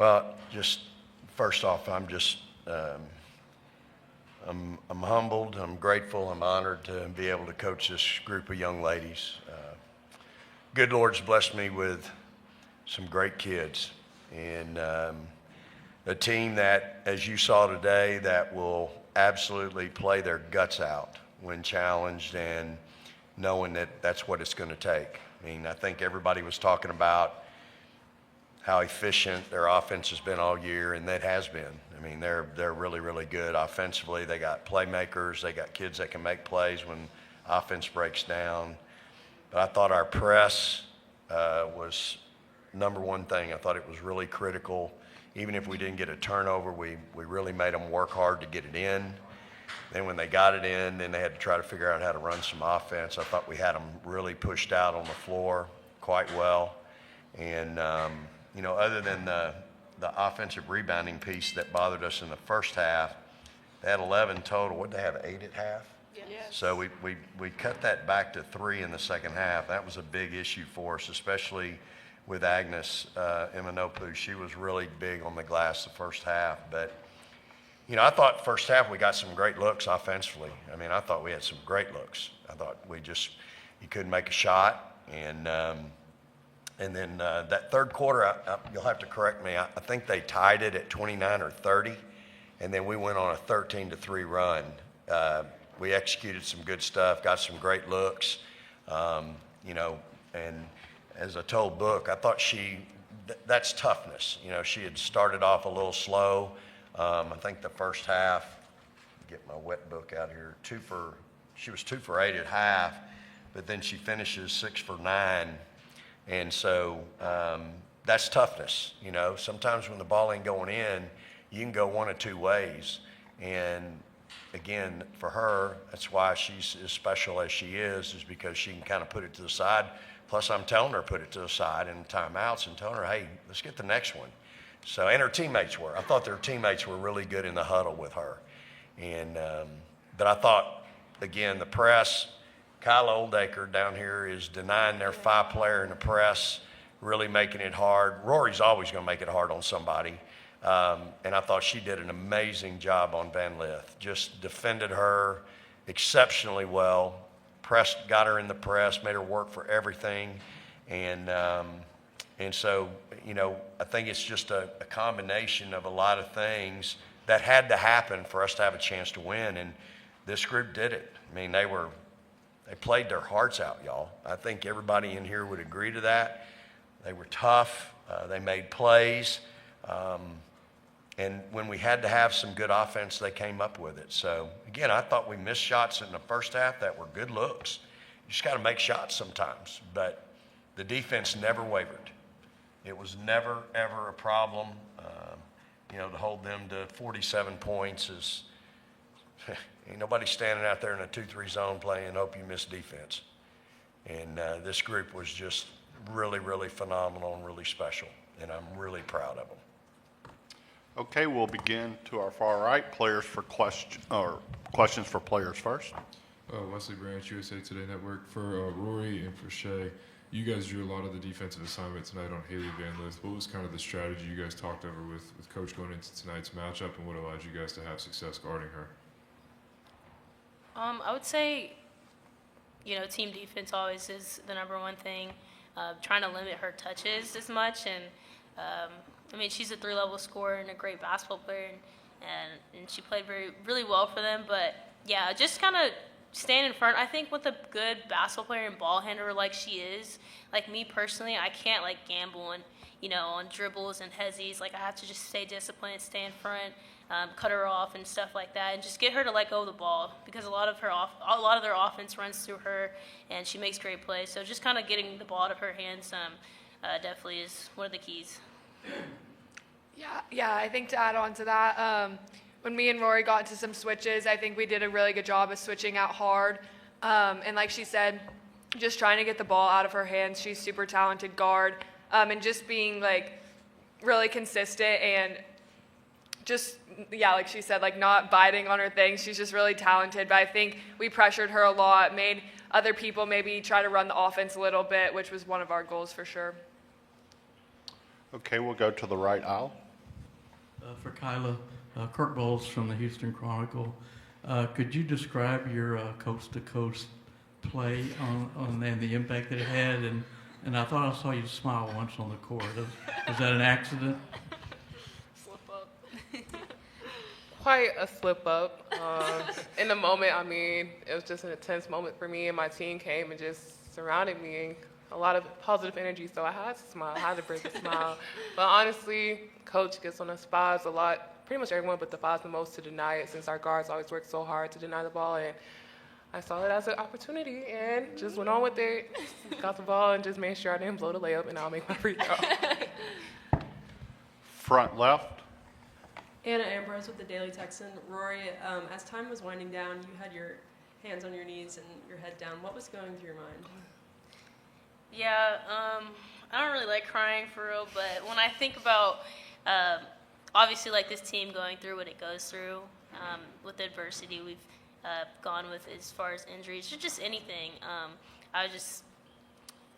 Well, just first off, I'm humbled, I'm grateful, I'm honored to be able to coach this group of young ladies. Good Lord's blessed me with some great kids, and a team that, as you saw today, that will absolutely play their guts out when challenged, and knowing that that's what it's going to take. I mean, I think everybody was talking about how efficient their offense has been all year, and that has been. I mean, they're really, really good offensively. They got playmakers. They got kids that can make plays when offense breaks down. But I thought our press was number one thing. I thought it was really critical. Even if we didn't get a turnover, we really made them work hard to get it in. Then when they got it in, then they had to try to figure out how to run some offense. I thought we had them really pushed out on the floor quite well. And, other than the offensive rebounding piece that bothered us in the first half, they had 11 total. What did they have, 8 at half? Yes. So we cut that back to 3 in the second half. That was a big issue for us, especially with Agnes Imanopu. She was really big on the glass the first half. But, I thought first half we got some great looks offensively. I mean, I thought we had some great looks. I thought you couldn't make a shot. And then that third quarter, you'll have to correct me, I think they tied it at 29 or 30, and then we went on a 13-3 run. We executed some good stuff, got some great looks, and as I told Book, I thought that's toughness. She had started off a little slow. I think the first half, get my wet book out here, she was 2 for 8 at half, but then she finishes 6 for 9. And so that's toughness. Sometimes when the ball ain't going in, you can go one of two ways. And again, for her, that's why she's as special as she is because she can kind of put it to the side. Plus, I'm telling her put it to the side in timeouts and telling her, hey, let's get the next one. So, and her teammates were. I thought their teammates were really good in the huddle with her. And but I thought, again, the press, Kyle Oldacre down here is denying their 5-player in the press, really making it hard. Rory's always going to make it hard on somebody. And I thought she did an amazing job on Van Lith. Just defended her exceptionally well, got her in the press, made her work for everything. And so, I think it's just a combination of a lot of things that had to happen for us to have a chance to win. And this group did it. I mean, they played their hearts out, y'all. I think everybody in here would agree to that. They were tough. They made plays. And when we had to have some good offense, they came up with it. So, again, I thought we missed shots in the first half that were good looks. You just got to make shots sometimes. But the defense never wavered. It was never, ever a problem. To hold them to 47 points is ain't nobody standing out there in a 2-3 zone playing hope you miss defense. And this group was just really, really phenomenal and really special. And I'm really proud of them. Okay, we'll begin to our far right. Questions for players first. Wesley Branch, USA Today Network. For Rori and for Shay, you guys drew a lot of the defensive assignment tonight on Hailey Van Lith. What was kind of the strategy you guys talked over with Coach going into tonight's matchup, and what allowed you guys to have success guarding her? I would say, team defense always is the number one thing. Trying to limit her touches as much, and she's a 3-level scorer and a great basketball player, and she played really well for them. But yeah, just kind of stand in front. I think with a good basketball player and ball handler like she is, like me personally, I can't gamble on dribbles and hezzies. I have to just stay disciplined, stay in front, cut her off and stuff like that, and just get her to let go of the ball because a lot of their offense runs through her, and she makes great plays. So just kind of getting the ball out of her hands definitely is one of the keys. Yeah, I think to add on to that, when me and Rori got into some switches, I think we did a really good job of switching out hard. And like she said, just trying to get the ball out of her hands. She's super talented guard. And just being really consistent and just, like she said, not biting on her things. She's just really talented. But I think we pressured her a lot, made other people maybe try to run the offense a little bit, which was one of our goals for sure. Okay, we'll go to the right aisle. for Kyla. Kurt Bowles from the Houston Chronicle. Could you describe your coast-to-coast play and the impact that it had? And I thought I saw you smile once on the court. Was that an accident? Slip up. Quite a slip up. In the moment, I mean, it was just an intense moment for me, and my team came and just surrounded me. A lot of positive energy, so I had to smile. I had to break a smile. But honestly, Coach gets on us fives a lot. Pretty much everyone but the fives the most to deny it, since our guards always work so hard to deny the ball. And I saw it as an opportunity and just went on with it. Got the ball and just made sure I didn't blow the layup, and I'll make my free throw. Front left. Anna Ambrose with the Daily Texan. Rory, as time was winding down, you had your hands on your knees and your head down. What was going through your mind? Yeah, I don't really like crying for real, but when I think about obviously like this team going through what it goes through with the adversity we've gone with as far as injuries or just anything, I was just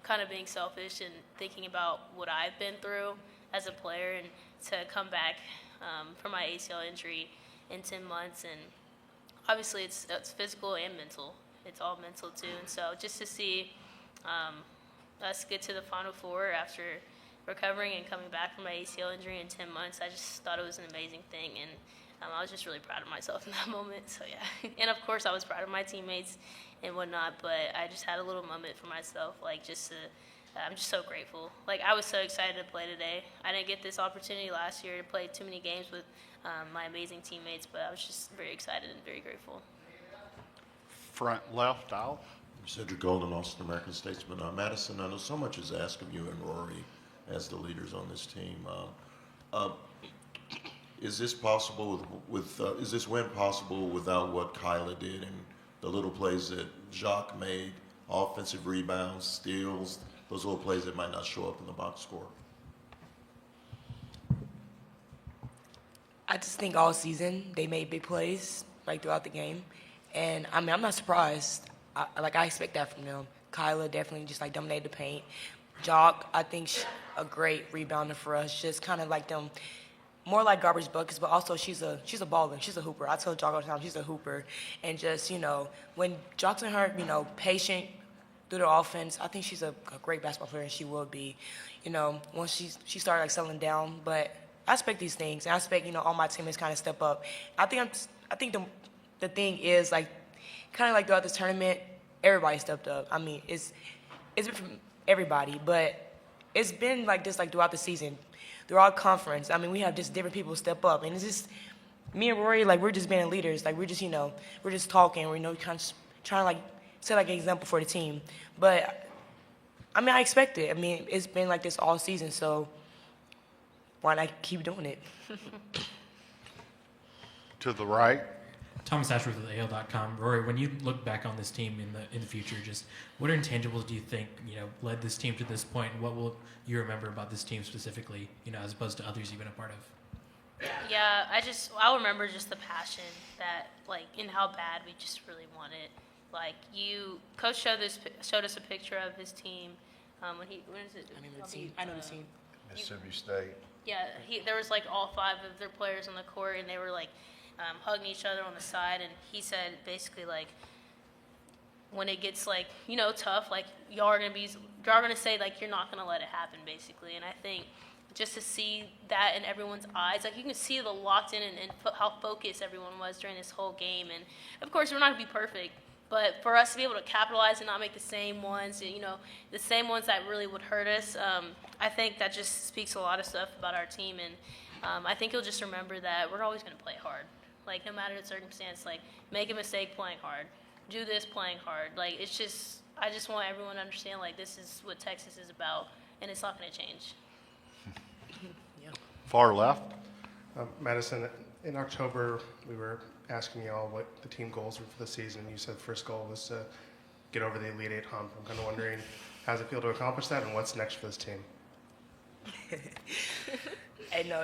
kind of being selfish and thinking about what I've been through as a player, and to come back from my ACL injury in 10 months, and obviously it's physical and mental. It's all mental too, and so just to see us get to the Final Four after recovering and coming back from my ACL injury in 10 months, I just thought it was an amazing thing, and I was just really proud of myself in that moment. So yeah, and of course I was proud of my teammates and whatnot, but I just had a little moment for myself, like just to. I'm just so grateful. Like, I was so excited to play today. I didn't get this opportunity last year to play too many games with my amazing teammates, but I was just very excited and very grateful. Front left, Al. Cedric Golden, Austin American Statesman. Madison, I know so much is asked of you and Rory as the leaders on this team. Is this possible is this win possible without what Kyla did and the little plays that Jacques made, offensive rebounds, steals, those little plays that might not show up in the box score? I just think all season they made big plays like throughout the game, and I mean I'm not surprised. I expect that from them. Kyla definitely just like dominated the paint. Jock, I think a great rebounder for us. Just kind of like them, more like garbage buckets, but also she's a baller. She's a hooper. I tell Jock all the time she's a hooper, and just when Jock's and her patient through the offense, I think she's a great basketball player, and she will be, once she started like settling down. But I expect these things, and I expect all my teammates kind of step up. I think the thing is like kind of like throughout this tournament, everybody stepped up. I mean, it's been from everybody, but it's been like this like throughout the season, throughout conference. I mean, we have just different people step up, and it's just me and Rory, like we're just being leaders. Like we're just talking. We're kind of trying to like set like an example for the team. But I mean, I expect it. I mean, it's been like this all season, so why not keep doing it? To the right. Thomas Ashworth with AL.com. Rory, when you look back on this team in the future, just what intangibles do you think led this team to this point, and what will you remember about this team specifically, as opposed to others you've been a part of? Yeah, I'll remember just the passion that and how bad we just really want it. Coach showed us a picture of his team when is it? I know the team. Mississippi State. Yeah, there was all 5 of their players on the court, and they were hugging each other on the side, and he said basically when it gets tough, y'all are gonna say you're not gonna let it happen basically. And I think just to see that in everyone's eyes, you can see the locked in and how focused everyone was during this whole game. And of course we're not gonna be perfect, but for us to be able to capitalize and not make the same ones, the same ones that really would hurt us, I think that just speaks a lot of stuff about our team. And I think you'll just remember that we're always going to play hard. No matter the circumstance, make a mistake playing hard. Do this playing hard. I just want everyone to understand, this is what Texas is about, and it's not going to change. Far left. Madison, in October, we were asking you all what the team goals were for the season. You said the first goal was to get over the Elite Eight hump. I'm kind of wondering, how does it feel to accomplish that, and what's next for this team? I know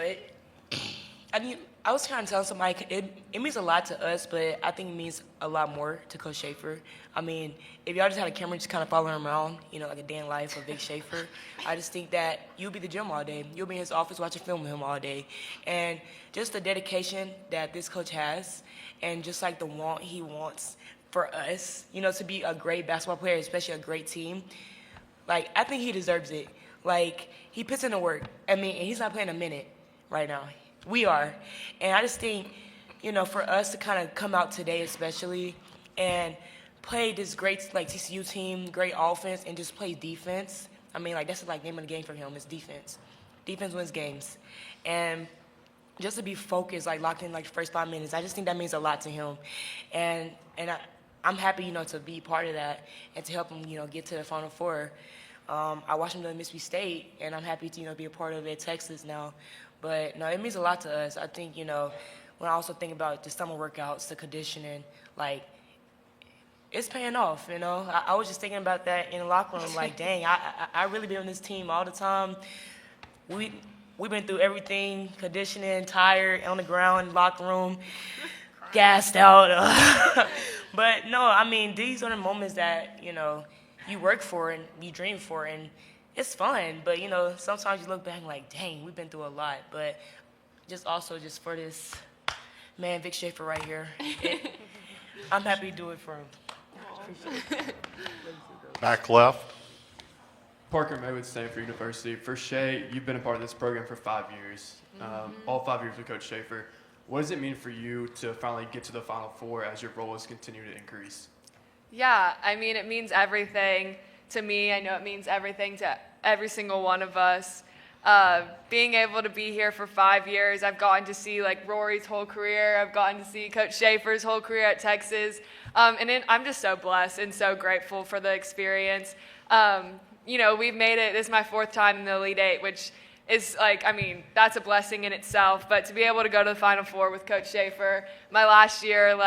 I mean, I was trying to tell somebody it means a lot to us, but I think it means a lot more to Coach Schaefer. I mean, if y'all just had a camera just kind of following him around, like a day in life of Vic Schaefer, I just think that you'll be at the gym all day. You'll be in his office watching film with him all day. And just the dedication that this coach has and just like the want he wants for us, to be a great basketball player, especially a great team, like, I think he deserves it. Like, he puts in the work. I mean, and he's not playing a minute right now. We are. And I just think, for us to kind of come out today especially and play this great, TCU team, great offense, and just play defense. I mean, that's the name of the game for him is defense. Defense wins games. And just to be focused, locked in, the first 5 minutes, I just think that means a lot to him. And I'm happy, to be part of that and to help him, get to the Final Four. I watched him do Mississippi State, and I'm happy to, be a part of it, Texas now. But, no, it means a lot to us. I think, when I also think about the summer workouts, the conditioning, it's paying off, I was just thinking about that in the locker room, dang, I really been on this team all the time. We've been through everything, conditioning, tired, on the ground, locker room, gassed out. But, no, I mean, these are the moments that, you work for and you dream for, and it's fun. But, sometimes you look back dang, we've been through a lot. But just for this man, Vic Schaefer right here, I'm happy to do it for him. Back left. Parker May with Stanford University. For Shay, you've been a part of this program for 5 years, all 5 years with Coach Schaefer. What does it mean for you to finally get to the Final Four as your roles continue to increase? Yeah, I mean, it means everything to me. I know it means everything to every single one of us. Being able to be here for 5 years, I've gotten to see Rori's whole career. I've gotten to see Coach Schaefer's whole career at Texas. I'm just so blessed and so grateful for the experience. We've made it. This is my 4th time in the Elite Eight, which is that's a blessing in itself. But to be able to go to the Final Four with Coach Schaefer, my last year,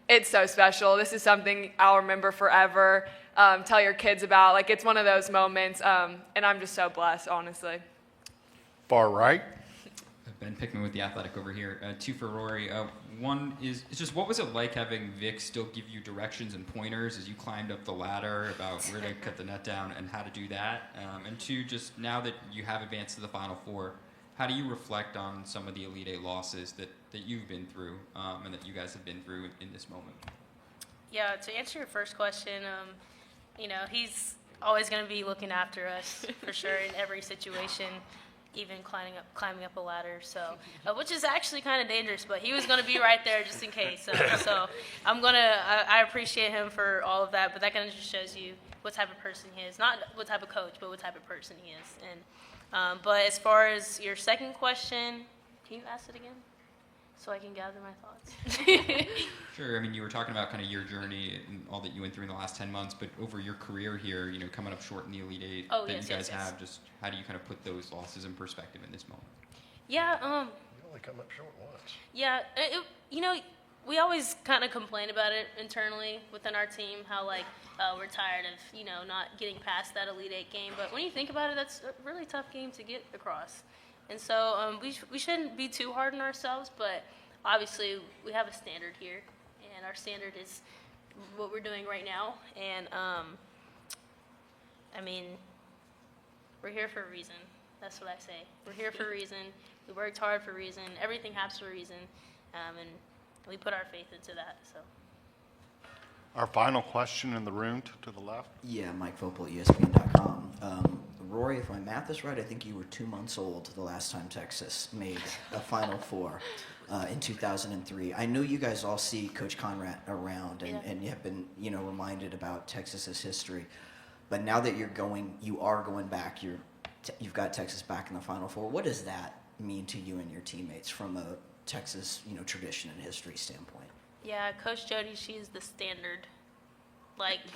it's so special. This is something I'll remember forever. Tell your kids about. It's one of those moments. And I'm just so blessed, honestly. Far right. Ben Pickman with The Athletic over here. 2 for Rori. One is just what was it like having Vic still give you directions and pointers as you climbed up the ladder about where to cut the net down and how to do that? And 2, just now that you have advanced to the Final Four, how do you reflect on some of the Elite Eight losses that you've been through and that you guys have been through in this moment? Yeah, to answer your first question, he's always going to be looking after us for sure in every situation, even climbing up a ladder. So, which is actually kind of dangerous, but he was going to be right there just in case. So I appreciate him for all of that. But that kind of just shows you what type of person he is, not what type of coach, but what type of person he is. And but as far as your second question, can you ask it again? So I can gather my thoughts. Sure. I mean, you were talking about kind of your journey and all that you went through in the last 10 months, but over your career here, coming up short in the Elite Eight you guys have, just how do you kind of put those losses in perspective in this moment? You only come up short once. Yeah, we always kind of complain about it internally within our team, how we're tired of not getting past that Elite Eight game. But when you think about it, that's a really tough game to get across. And so we shouldn't be too hard on ourselves, but obviously we have a standard here, and our standard is what we're doing right now. And we're here for a reason. That's what I say. We're here for a reason. We worked hard for a reason. Everything happens for a reason, and we put our faith into that. So. Our final question in the room to the left. Yeah, Mike Vopel, ESPN.com. Rori, if my math is right, I think you were 2 months old the last time Texas made a Final Four in 2003. I know you guys all see Coach Conrad around and you have been, reminded about Texas's history. But now that you are going back, you've got Texas back in the Final Four. What does that mean to you and your teammates from a Texas, tradition and history standpoint? Yeah, Coach Jody, she's the standard.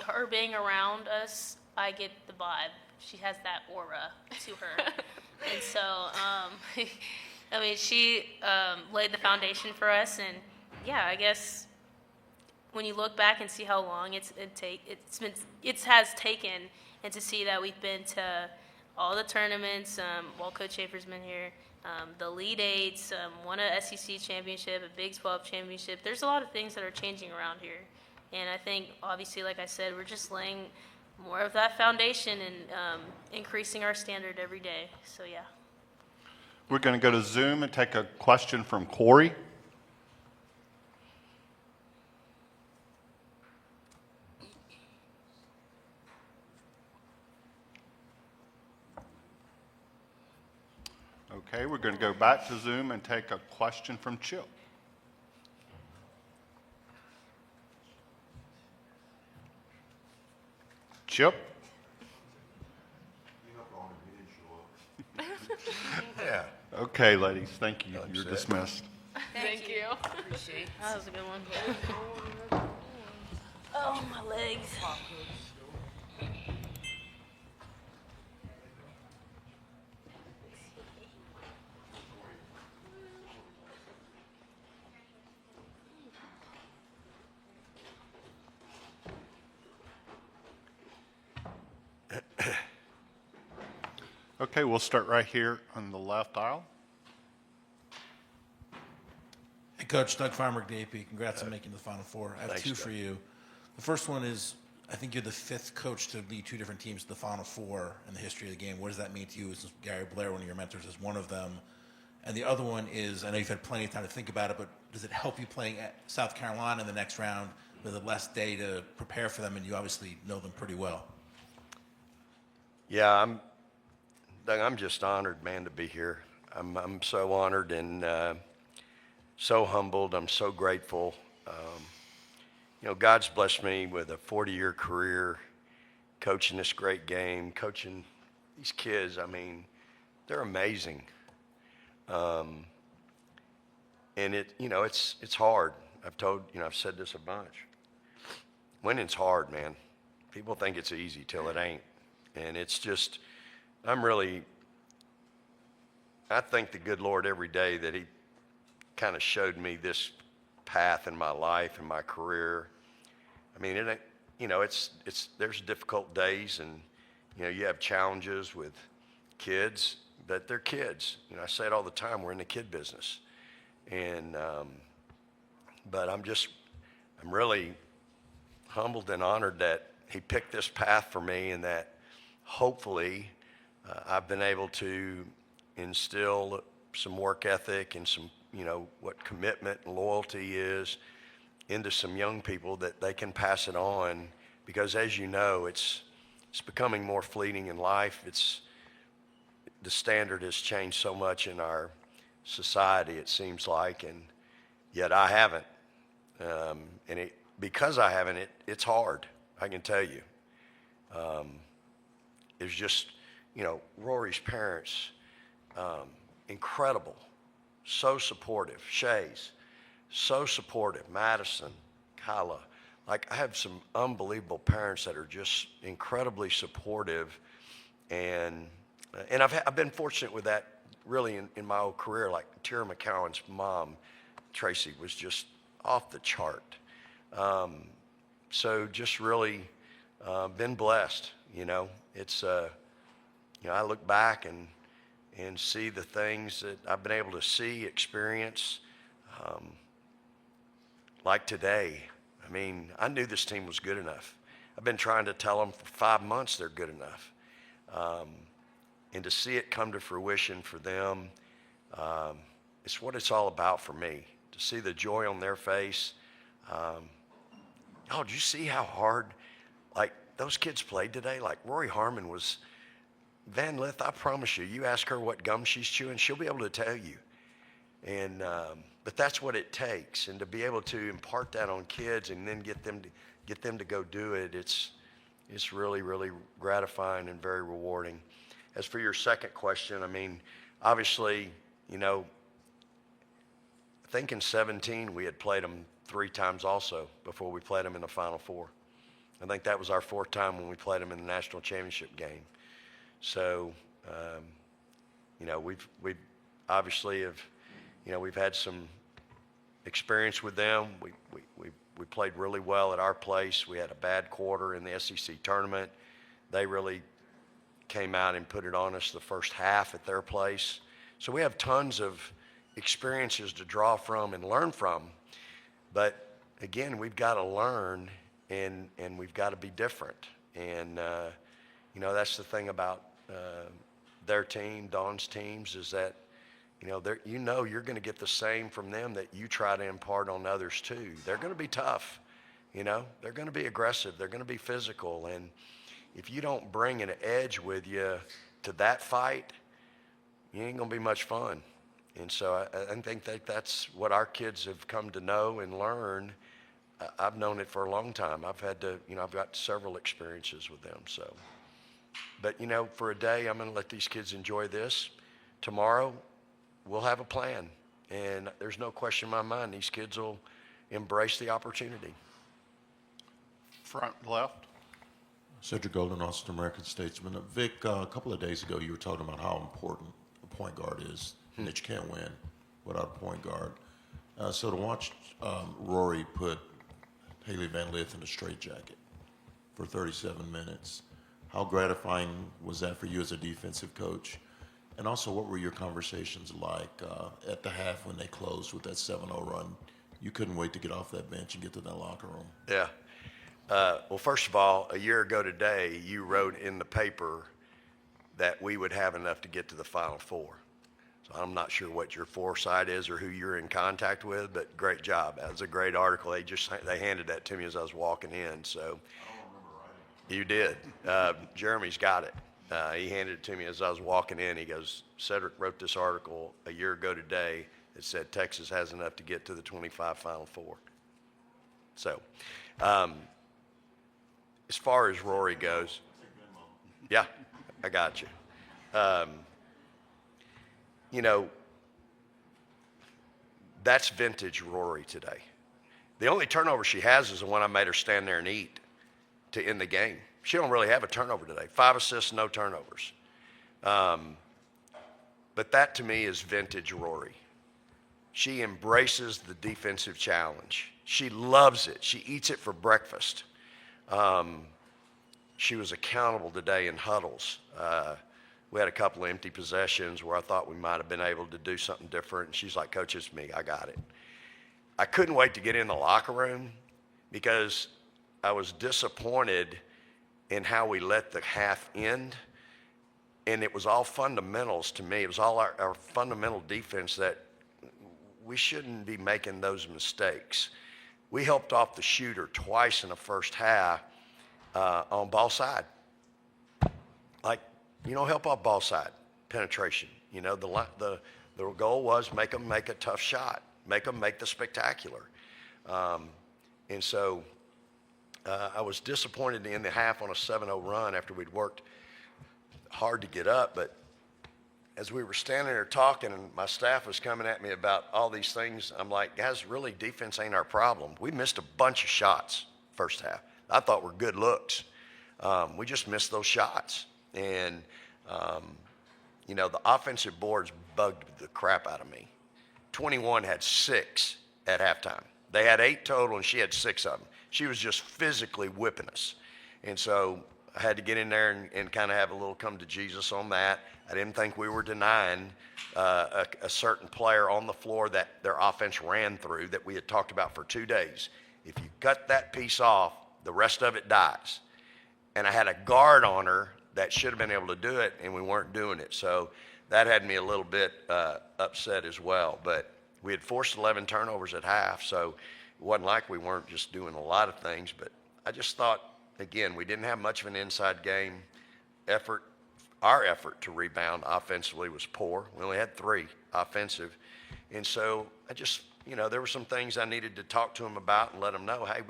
Her being around us, I get the vibe. She has that aura to her. And so, she laid the foundation for us. And, yeah, I guess when you look back and see how long it has taken, and to see that we've been to all the tournaments while Coach Schaefer's been here, the Elite Eights, won a SEC championship, a Big 12 championship. There's a lot of things that are changing around here. And I think, obviously, like I said, we're just laying more of that foundation and increasing our standard every day. So, yeah. We're going to go to Zoom and take a question from Corey. Okay, we're going to go back to Zoom and take a question from Chip. Chip? Yeah. Okay, ladies, thank you. You're Upset. dismissed. Thank you. Appreciate it. That was a good one. Oh, my legs. Okay, we'll start right here on the left aisle. Hey, Coach, Doug Farmer, DAP. Congrats on making the Final Four. I have Thanks, two Doug. for you. The first one is, I think you're the fifth coach to lead two different teams to the Final Four in the history of the game. What does that mean to you? Since Gary Blair, one of your mentors, is one of them. And the other one is, I know you've had plenty of time to think about it, but does it help you playing at South Carolina in the next round with a less day to prepare for them, and you obviously know them pretty well? Yeah, Doug, I'm just honored, man, to be here. I'm so honored and so humbled. I'm so grateful. God's blessed me with a 40-year career coaching this great game, coaching these kids. I mean, they're amazing. And it's hard. I've said this a bunch. Winning's hard, man. People think it's easy till it ain't. And it's just, I thank the good Lord every day that he kind of showed me this path in my life and my career. I mean, it ain't, there's difficult days and, you have challenges with kids, but they're kids. I say it all the time, we're in the kid business. And, but I'm really humbled and honored that he picked this path for me and that hopefully I've been able to instill some work ethic and some, what commitment and loyalty is into some young people that they can pass it on, because as you know, it's becoming more fleeting in life. The standard has changed so much in our society, it seems like, and yet I haven't. Because I haven't, it's hard, I can tell you. It's just, Rori's parents, incredible, so supportive. Shay's, so supportive. Madison, Kyla. Like, I have some unbelievable parents that are just incredibly supportive. And I've been fortunate with that really in my whole career. Like, Tara McCowan's mom, Tracy, was just off the chart. So just really been blessed, It's, I look back and see the things that I've been able to see, experience, like today. I mean, I knew this team was good enough. I've been trying to tell them for 5 months they're good enough. And to see it come to fruition for them, it's what it's all about for me. To see the joy on their face. Did you see how hard, like, those kids played today? Like, Rori Harmon was, Van Lith, I promise you, you ask her what gum she's chewing, she'll be able to tell you. And, but that's what it takes. And to be able to impart that on kids and then get them to go do it, it's really, really gratifying and very rewarding. As for your second question, I mean, obviously, I think in 17 we had played them 3 times also before we played them in the Final Four. I think that was our 4th time when we played them in the national championship game. So, we've obviously have, we've had some experience with them. We played really well at our place. We had a bad quarter in the SEC tournament. They really came out and put it on us the first half at their place. So we have tons of experiences to draw from and learn from. But again, we've got to learn and we've got to be different. And, that's the thing about their team, Dawn's teams, is that, you're going to get the same from them that you try to impart on others too. They're going to be tough. They're going to be aggressive. They're going to be physical. And if you don't bring an edge with you to that fight, you ain't going to be much fun. And so I think that's what our kids have come to know and learn. I've known it for a long time. I've had to, I've got several experiences with them. So, but for a day, I'm going to let these kids enjoy this. Tomorrow, we'll have a plan. And there's no question in my mind, these kids will embrace the opportunity. Front left. Cedric Golden, Austin American Statesman. Vic, a couple of days ago, you were talking about how important a point guard is, and that you can't win without a point guard. So to watch Rori put Hailey Van Lith in a straitjacket for 37 minutes, how gratifying was that for you as a defensive coach? And also, what were your conversations like at the half when they closed with that 7-0 run? You couldn't wait to get off that bench and get to that locker room. Yeah. Well, first of all, a year ago today, you wrote in the paper that we would have enough to get to the Final Four. So I'm not sure what your foresight is or who you're in contact with, but great job. That was a great article. They handed that to me as I was walking in. So I don't remember writing. You did. Jeremy's got it. He handed it to me as I was walking in. He goes, Cedric wrote this article a year ago today that said Texas has enough to get to the 25 Final Four. So, as far as Rori goes, yeah, I got you. That's vintage Rori today. The only turnover she has is the one I made her stand there and eat to end the game. She don't really have a turnover today. 5 assists, no turnovers. But that to me is vintage Rori. She embraces the defensive challenge. She loves it. She eats it for breakfast. She was accountable today in huddles. We had a couple of empty possessions where I thought we might have been able to do something different. And she's like, Coach, it's me. I got it. I couldn't wait to get in the locker room because I was disappointed in how we let the half end. And it was all fundamentals to me. It was all our fundamental defense that we shouldn't be making those mistakes. We helped off the shooter twice in the first half on ball side. Like, you don't help off ball side penetration. The goal was make them make a tough shot, make them make the spectacular. And so I was disappointed in the half on a 7-0 run after we'd worked hard to get up. But as we were standing there talking and my staff was coming at me about all these things, I'm like, guys, really, defense ain't our problem. We missed a bunch of shots first half. I thought were good looks. We just missed those shots. And, the offensive boards bugged the crap out of me. 21 had 6 at halftime. They had 8 total, and she had 6 of them. She was just physically whipping us. And so I had to get in there and kind of have a little come to Jesus on that. I didn't think we were denying a certain player on the floor that their offense ran through that we had talked about for 2 days. If you cut that piece off, the rest of it dies. And I had a guard on her that should have been able to do it, and we weren't doing it. So that had me a little bit upset as well. But we had forced 11 turnovers at half, so it wasn't like we weren't just doing a lot of things. But I just thought, again, we didn't have much of an inside game effort. Our effort to rebound offensively was poor. We only had 3 offensive. And so I just, there were some things I needed to talk to them about and let them know, hey,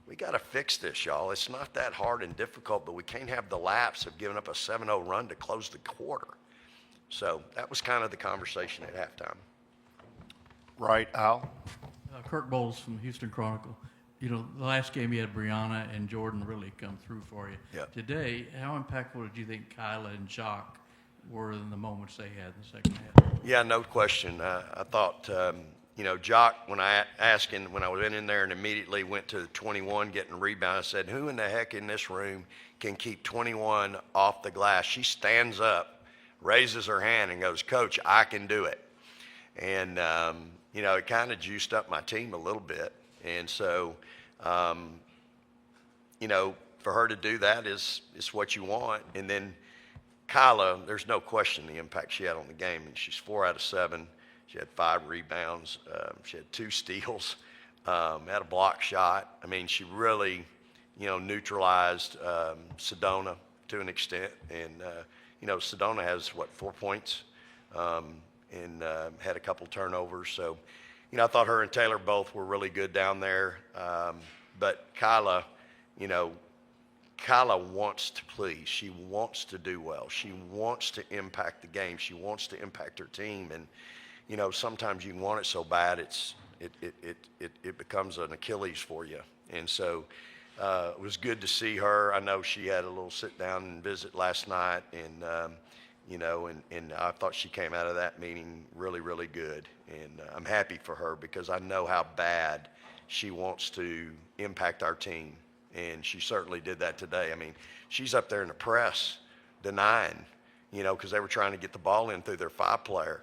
we got to fix this, y'all. It's not that hard and difficult, but we can't have the lapse of giving up a 7-0 run to close the quarter. So that was kind of the conversation at halftime. Right, Al? Kirk Bowles from the Houston Chronicle. The last game you had Brianna and Jordan really come through for you. Yep. Today, how impactful did you think Kyla and Jacques were in the moments they had in the second half? Yeah, no question. I thought, Jacques, when I asked him, when I went in there and immediately went to 21 getting a rebound, I said, who in the heck in this room can keep 21 off the glass? She stands up raises her hand and goes, "Coach, I can do it." And, it kind of juiced up my team a little bit. And so, for her to do that is what you want. And then Kyla, there's no question the impact she had on the game. And she's 4 out of 7. She had 5 rebounds. She had 2 steals, had a block shot. I mean, she really, neutralized Sedona to an extent. And, Sedona has, 4 points and had a couple turnovers. So, I thought her and Taylor both were really good down there. But Kyla, Kyla wants to please. She wants to do well. She wants to impact the game. She wants to impact her team. And, sometimes you want it so bad, it becomes an Achilles for you. And so it was good to see her. I know she had a little sit down and visit last night, and and I thought she came out of that meeting really, really good. And I'm happy for her because I know how bad she wants to impact our team. And she certainly did that today. I mean, she's up there in the press denying, because they were trying to get the ball in through their 5-player.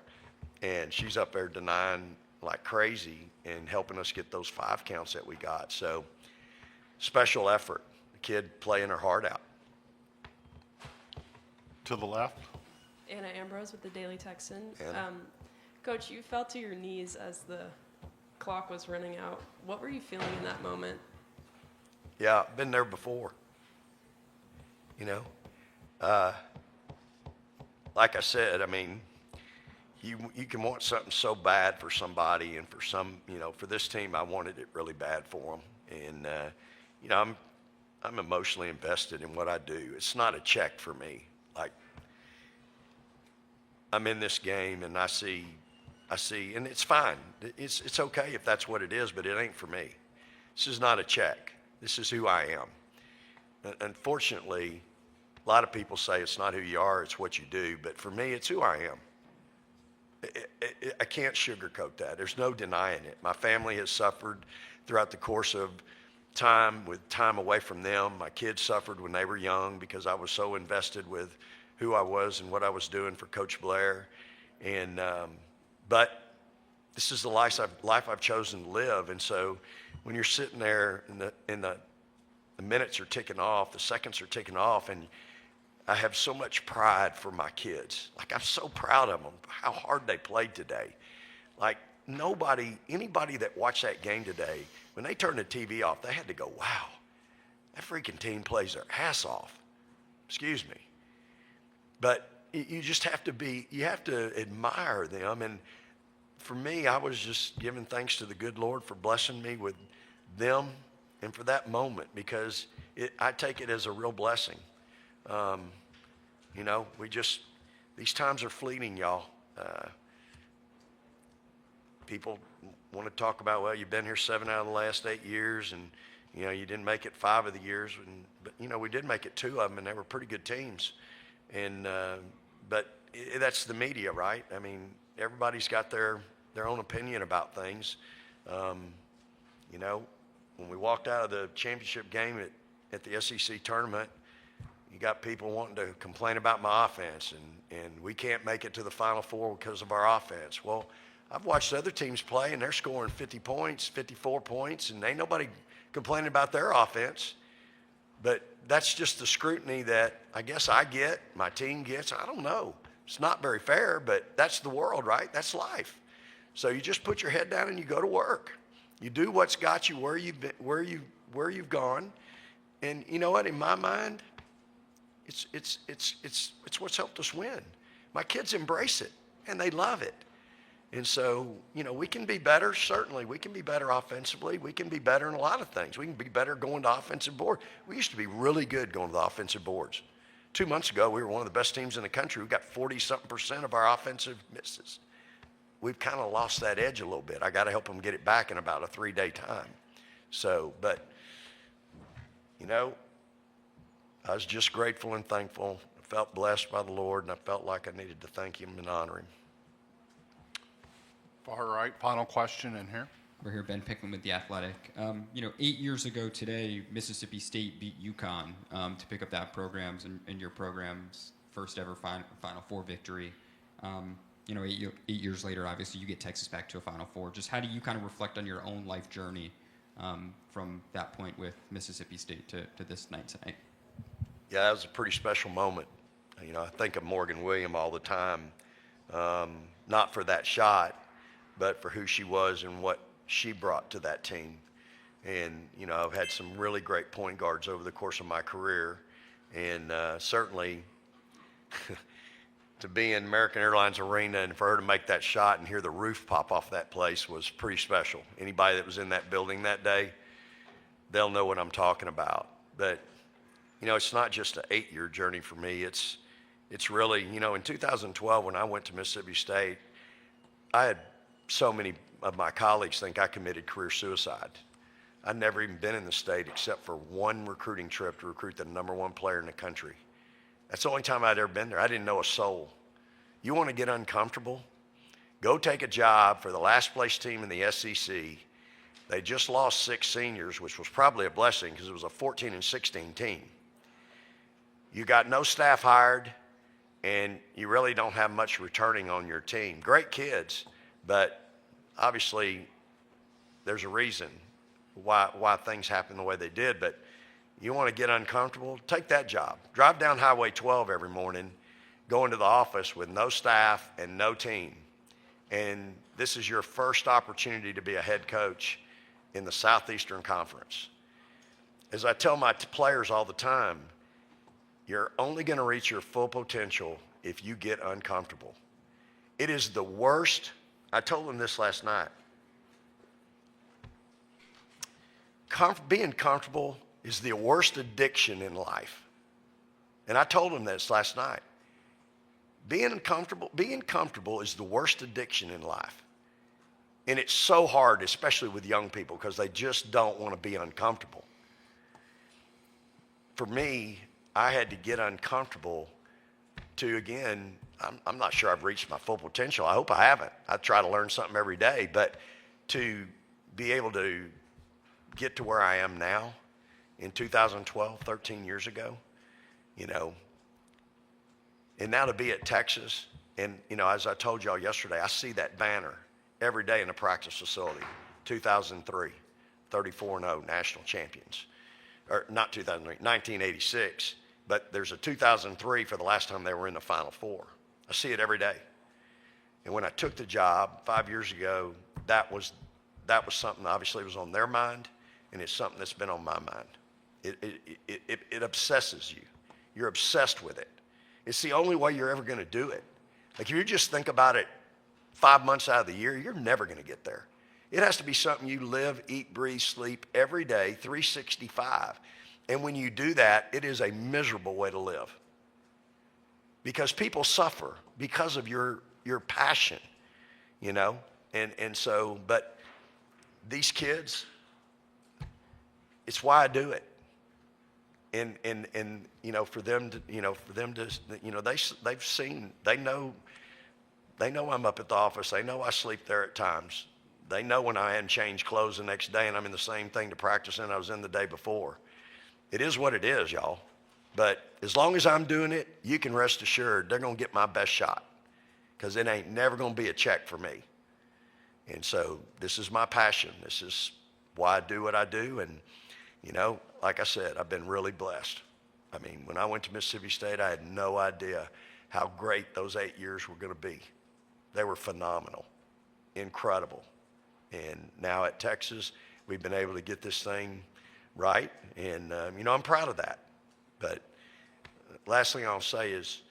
And she's up there denying like crazy and helping us get those 5 counts that we got. So special effort. The kid playing her heart out. To the left. Anna Ambrose with the Daily Texan. Anna. Coach, you fell to your knees as the clock was running out. What were you feeling in that moment? Yeah, I've been there before. Like I said, I mean, you can want something so bad for somebody, and for some, for this team, I wanted it really bad for them. And, I'm emotionally invested in what I do. It's not a check for me. Like, I'm in this game and I see, and it's fine. It's okay if that's what it is, but it ain't for me. This is not a check. This is who I am. Unfortunately, a lot of people say it's not who you are, it's what you do. But for me, it's who I am. I can't sugarcoat that. There's no denying it. My family has suffered throughout the course of time with time away from them. My kids suffered when they were young because I was so invested with who I was and what I was doing for Coach Blair. And but this is the life I've chosen to live. And so when you're sitting there and the minutes are ticking off, the seconds are ticking off, and I have so much pride for my kids. Like, I'm so proud of them, how hard they played today. Like, anybody that watched that game today, when they turned the TV off, they had to go, wow, that freaking team plays their ass off. Excuse me. But you just have to admire them. And for me, I was just giving thanks to the good Lord for blessing me with them and for that moment, because I take it as a real blessing. These times are fleeting, y'all. People want to talk about, well, you've been here 7 out of the last 8 years, and, you didn't make it 5 of the years. But, we did make it 2 of them, and they were pretty good teams. And, but that's the media, right? I mean, everybody's got their own opinion about things. When we walked out of the championship game at the SEC tournament, you got people wanting to complain about my offense, and we can't make it to the Final Four because of our offense. Well, I've watched other teams play, and they're scoring 50 points, 54 points, and ain't nobody complaining about their offense. But that's just the scrutiny that I guess I get, my team gets. I don't know. It's not very fair, but that's the world, right? That's life. So you just put your head down and you go to work. You do what's got you where you've gone. And you know what? In my mind, it's what's helped us win. My kids embrace it and they love it. And so, we can be better. Certainly, we can be better offensively. We can be better in a lot of things. We can be better going to offensive board. We used to be really good going to the offensive boards. 2 months ago, we were one of the best teams in the country. We got 40-something% of our offensive misses. We've kind of lost that edge a little bit. I got to help them get it back in about a 3-day time. So, but, I was just grateful and thankful. I felt blessed by the Lord, and I felt like I needed to thank him and honor him. Far right, final question in here. We're here, Ben Pickman with The Athletic. 8 years ago today, Mississippi State beat UConn to pick up that programs and your programs first ever Final Four victory. You know, 8 years later, obviously, you get Texas back to a Final Four. Just how do you kind of reflect on your own life journey from that point with Mississippi State to this night tonight? Yeah, that was a pretty special moment. You know, I think of Morgan Williams all the time, not for that shot, but for who she was and what she brought to that team. And, you know, I've had some really great point guards over the course of my career. And certainly to be in American Airlines Arena and for her to make that shot and hear the roof pop off that place was pretty special. Anybody that was in that building that day, they'll know what I'm talking about. But, you know, it's not just an 8-year journey for me. It's really, you know, in 2012 when I went to Mississippi State, I had so many of my colleagues think I committed career suicide. I'd never even been in the state except for one recruiting trip to recruit the #1 player in the country. That's the only time I'd ever been there. I didn't know a soul. You want to get uncomfortable? Go take a job for the last place team in the SEC. They just lost 6 seniors, which was probably a blessing because it was a 14 and 16 team. You got no staff hired, and you really don't have much returning on your team. Great kids, but obviously there's a reason why things happen the way they did. But you want to get uncomfortable, take that job. Drive down Highway 12 every morning, go into the office with no staff and no team. And this is your first opportunity to be a head coach in the Southeastern Conference. As I tell my players all the time, you're only going to reach your full potential if you get uncomfortable. It is the worst. I told them this last night. Being comfortable is the worst addiction in life. And I told them this last night. Being comfortable is the worst addiction in life. And it's so hard, especially with young people, because they just don't want to be uncomfortable. For me, I had to get uncomfortable to, again, I'm not sure I've reached my full potential. I hope I haven't. I try to learn something every day. But to be able to get to where I am now in 2012, 13 years ago, you know, and now to be at Texas, and, you know, as I told y'all yesterday, I see that banner every day in the practice facility, 2003, 34-0 national champions. Or not 2003, 1986, but there's a 2003 for the last time they were in the Final Four. I see it every day. And when I took the job 5 years ago, that was something obviously was on their mind, and it's something that's been on my mind. It obsesses you. You're obsessed with it. It's the only way you're ever going to do it. Like if you just think about it 5 months out of the year, you're never going to get there. It has to be something you live, eat, breathe, sleep every day, 365. And when you do that, it is a miserable way to live. Because people suffer because of your passion, you know? And so, but these kids, it's why I do it. And you know, for them to, you know, they know I'm up at the office. They know I sleep there at times. They know when I hadn't changed clothes the next day and I'm in the same thing to practice in I was in the day before. It is what it is, y'all. But as long as I'm doing it, you can rest assured they're going to get my best shot because it ain't never going to be a check for me. And so this is my passion. This is why I do what I do. And, you know, like I said, I've been really blessed. I mean, when I went to Mississippi State, I had no idea how great those 8 years were going to be. They were phenomenal, incredible. And now at Texas, we've been able to get this thing right. And, you know, I'm proud of that. But last thing I'll say is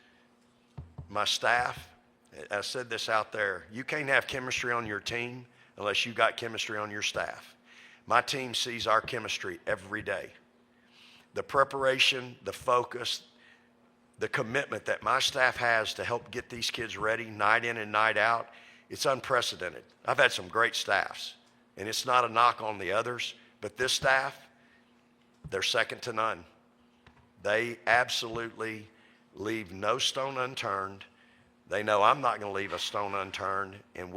my staff, I said this out there, you can't have chemistry on your team unless you got chemistry on your staff. My team sees our chemistry every day. The preparation, the focus, the commitment that my staff has to help get these kids ready night in and night out, it's unprecedented. I've had some great staffs, and it's not a knock on the others, but this staff, they're second to none. They absolutely leave no stone unturned. They know I'm not going to leave a stone unturned, and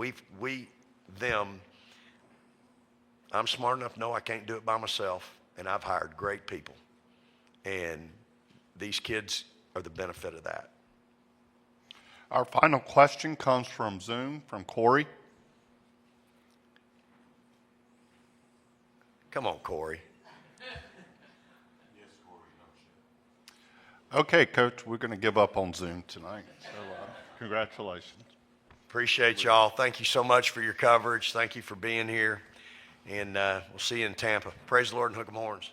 I'm smart enough to know I can't do it by myself, and I've hired great people. And these kids are the benefit of that. Our final question comes from Zoom, from Corey. Come on, Corey. Okay, Coach, we're going to give up on Zoom tonight. So, congratulations. Appreciate y'all. Thank you so much for your coverage. Thank you for being here. And we'll see you in Tampa. Praise the Lord and hook 'em horns.